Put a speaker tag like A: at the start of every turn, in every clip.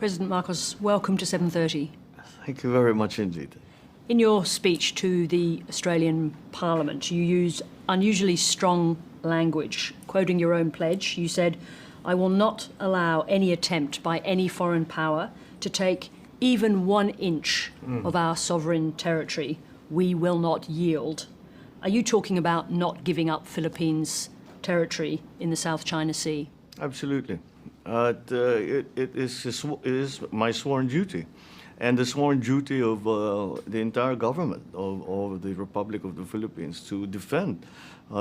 A: President Marcos, welcome to 7:30.
B: Thank you very much indeed.
A: In your speech to the Australian Parliament, you used unusually strong language. Quoting your own pledge, you said, "I will not allow any attempt by any foreign power to take even 1 inch of our sovereign territory. We will not yield." Are you talking about not giving up Philippines' territory in the South China Sea?
B: Absolutely. It is my sworn duty, and the sworn duty of the entire government of the Republic of the Philippines to defend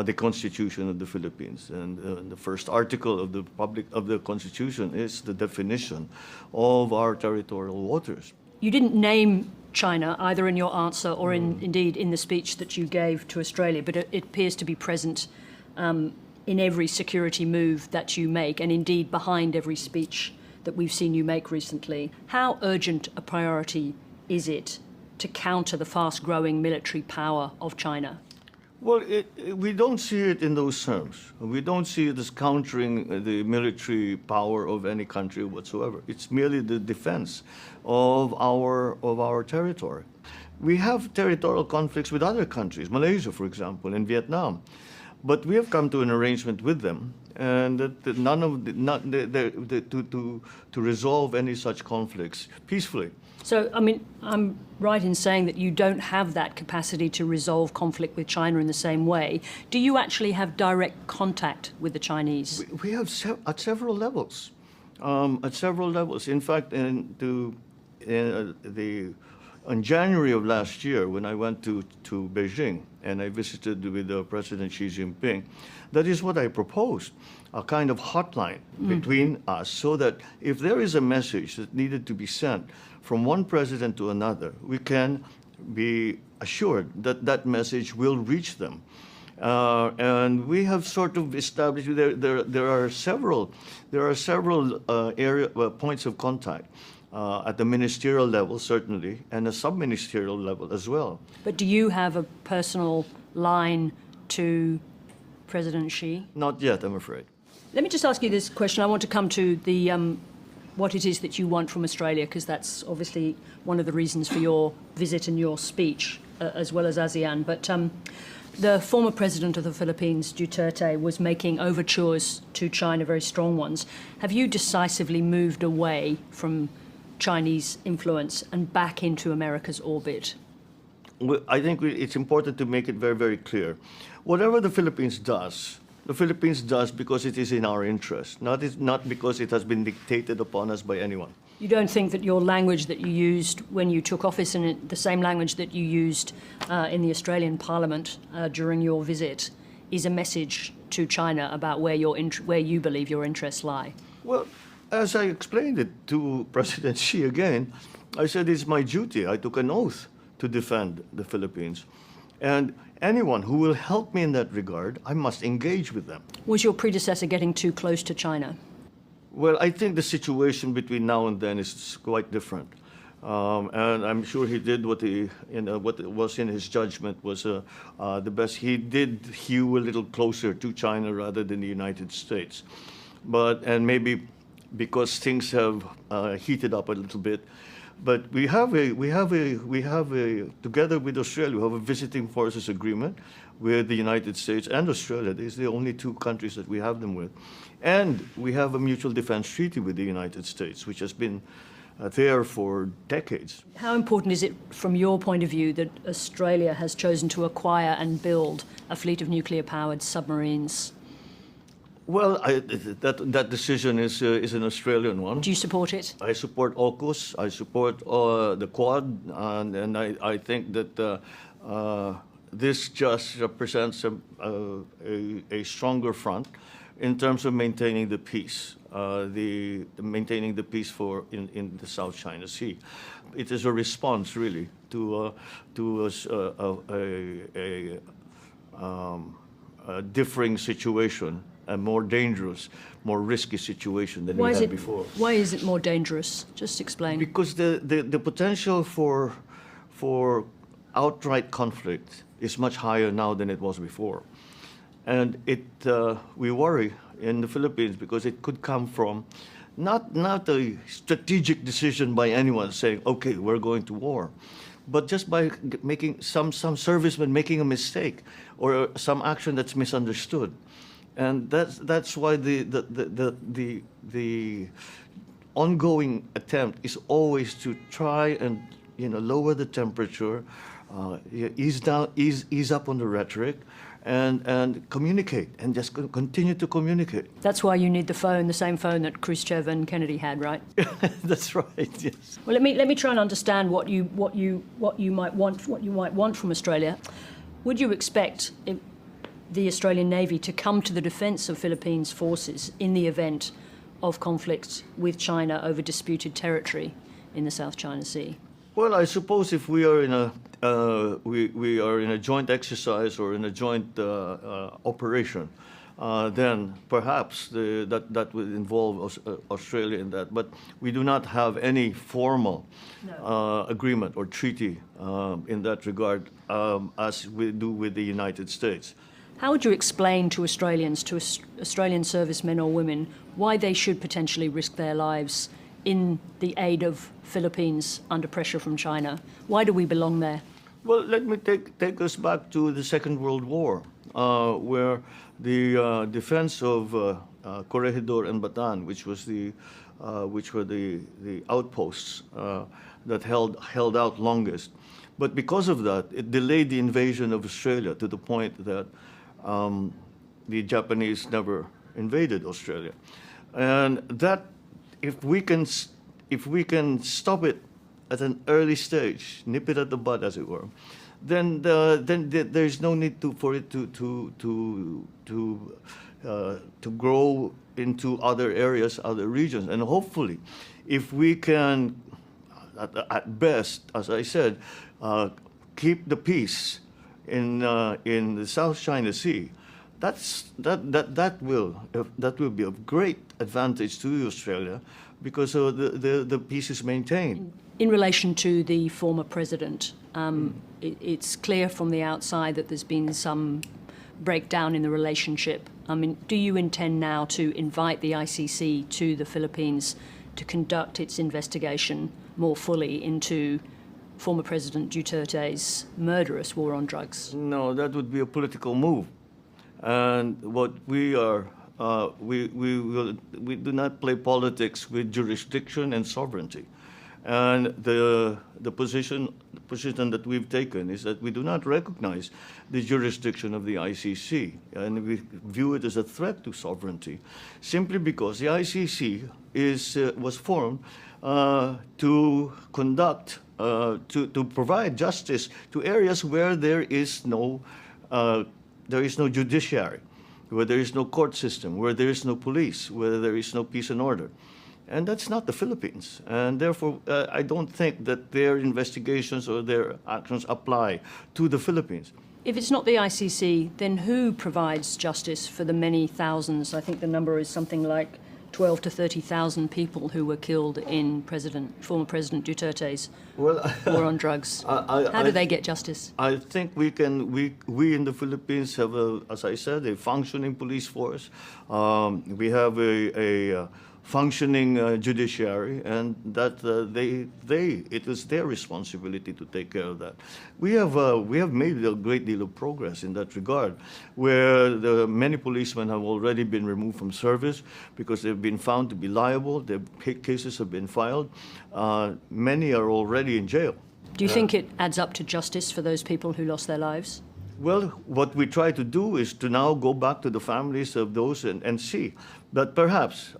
B: the Constitution of the Philippines. And the first article of the Constitution is the definition of our territorial waters.
A: You didn't name China either in your answer or indeed in the speech that you gave to Australia, but it appears to be present in every security move that you make, and indeed behind every speech that we've seen you make recently. How urgent a priority is it to counter the fast-growing military power of China?
B: Well, we don't see it in those terms. We don't see it as countering the military power of any country whatsoever. It's merely the defense of our territory. We have territorial conflicts with other countries, Malaysia, for example, and Vietnam. But we have come to an arrangement with them, and to resolve any such conflicts peacefully.
A: So, I mean, I'm right in saying that you don't have that capacity to resolve conflict with China in the same way. Do you actually have direct contact with the Chinese?
B: We have at several levels. In fact, in January of last year, when I went to Beijing and I visited with President Xi Jinping, that is what I proposed, a kind of hotline between us, so that if there is a message that needed to be sent from one president to another, we can be assured that that message will reach them. And we have sort of established there are several points of contact. At the ministerial level, certainly, and a sub-ministerial level as well.
A: But do you have a personal line to President Xi?
B: Not yet, I'm afraid.
A: Let me just ask you this question. I want to come to the what it is that you want from Australia, because that's obviously one of the reasons for your visit and your speech, as well as ASEAN. But the former president of the Philippines, Duterte, was making overtures to China, very strong ones. Have you decisively moved away from Chinese influence and back into America's orbit?
B: Well, I think it's important to make it very, very clear. Whatever the Philippines does because it is in our interest, not because it has been dictated upon us by anyone.
A: You don't think that your language that you used when you took office, and the same language that you used in the Australian Parliament during your visit, is a message to China about where you believe your interests lie?
B: Well, as I explained it to President Xi again, I said it's my duty. I took an oath to defend the Philippines. And anyone who will help me in that regard, I must engage with them.
A: Was your predecessor getting too close to China?
B: Well, I think the situation between now and then is quite different. And I'm sure he did what was in his judgment was the best. He did hew a little closer to China rather than the United States. And maybe because things have heated up a little bit. But we have together with Australia, we have a visiting forces agreement with the United States and Australia. These are the only two countries that we have them with. And we have a mutual defense treaty with the United States, which has been there for decades.
A: How important is it, from your point of view, that Australia has chosen to acquire and build a fleet of nuclear-powered submarines?
B: Well, that decision is an Australian one.
A: Do you support it?
B: I support AUKUS. I support the Quad, and I think that this just represents a stronger front in terms of maintaining the peace, maintaining the peace in the South China Sea. It is a response, really, to a differing situation, a more dangerous, more risky situation than we had before.
A: Why is it more dangerous? Just explain.
B: Because the potential for outright conflict is much higher now than it was before. And we worry in the Philippines because it could come from not a strategic decision by anyone saying, okay, we're going to war, but just by making some serviceman making a mistake or some action that's misunderstood. And that's why the ongoing attempt is always to try and lower the temperature, ease up on the rhetoric, and communicate, and just continue to communicate.
A: That's why you need the phone, the same phone that Khrushchev and Kennedy had, right?
B: That's right. Yes.
A: Well, let me try and understand what you might want from Australia. Would you expect the Australian Navy to come to the defence of Philippines forces in the event of conflict with China over disputed territory in the South China Sea?
B: Well, I suppose if we are in a we are in a joint exercise or in a joint operation, then perhaps that would involve Australia in that. But we do not have any formal agreement or treaty in that regard, as we do with the United States.
A: How would you explain to Australians, to Australian servicemen or women, why they should potentially risk their lives in the aid of Philippines under pressure from China? Why do we belong there?
B: Well, let me take us back to the Second World War, where the defense of Corregidor and Bataan, which were the outposts that held out longest. But because of that, it delayed the invasion of Australia to the point that the Japanese never invaded Australia. And that, if we can stop it at an early stage, nip it at the bud, as it were, then there's no need for it to grow into other areas, other regions. And hopefully, if we can, at best, as I said, keep the peace in the South China Sea, that will be of great advantage to Australia, because the peace is maintained.
A: In relation to the former president, it's clear from the outside that there's been some breakdown in the relationship. I mean, do you intend now to invite the ICC to the Philippines to conduct its investigation more fully into former President Duterte's murderous war on drugs?
B: No, that would be a political move. And what we are, we do not play politics with jurisdiction and sovereignty. And the position that we've taken is that we do not recognize the jurisdiction of the ICC, and we view it as a threat to sovereignty, simply because the ICC was formed to conduct, to provide justice to areas where there is no judiciary, where there is no court system, where there is no police, where there is no peace and order. And that's not the Philippines. And therefore, I don't think that their investigations or their actions apply to the Philippines.
A: If it's not the ICC, then who provides justice for the many thousands? I think the number is something like 12 to 30,000 people who were killed in former President Duterte's war on drugs. How do they get justice?
B: I think we in the Philippines have, as I said, a functioning police force. We have a functioning judiciary, and that it is their responsibility to take care of that. We have made a great deal of progress in that regard, where many policemen have already been removed from service because they've been found to be liable. Their cases have been filed. Many are already in jail.
A: Do you think it adds up to justice for those people who lost their lives?
B: Well, what we try to do is to now go back to the families of those and see that perhaps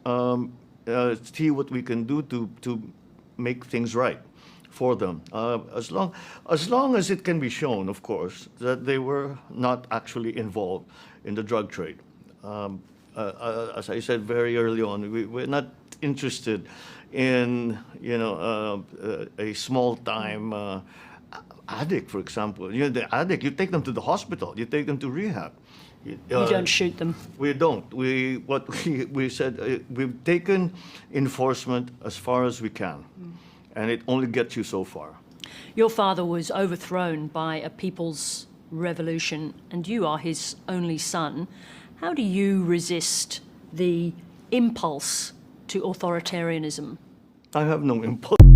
B: see what we can do to make things right for them. As long as it can be shown, of course, that they were not actually involved in the drug trade. As I said very early on, we're not interested in a small-time addict, for example. The addict, you take them to the hospital, you take them to rehab.
A: You don't shoot them.
B: We don't. We said we've taken enforcement as far as we can, and it only gets you so far.
A: Your father was overthrown by a people's revolution, and you are his only son. How do you resist the impulse to authoritarianism?
B: I have no impulse.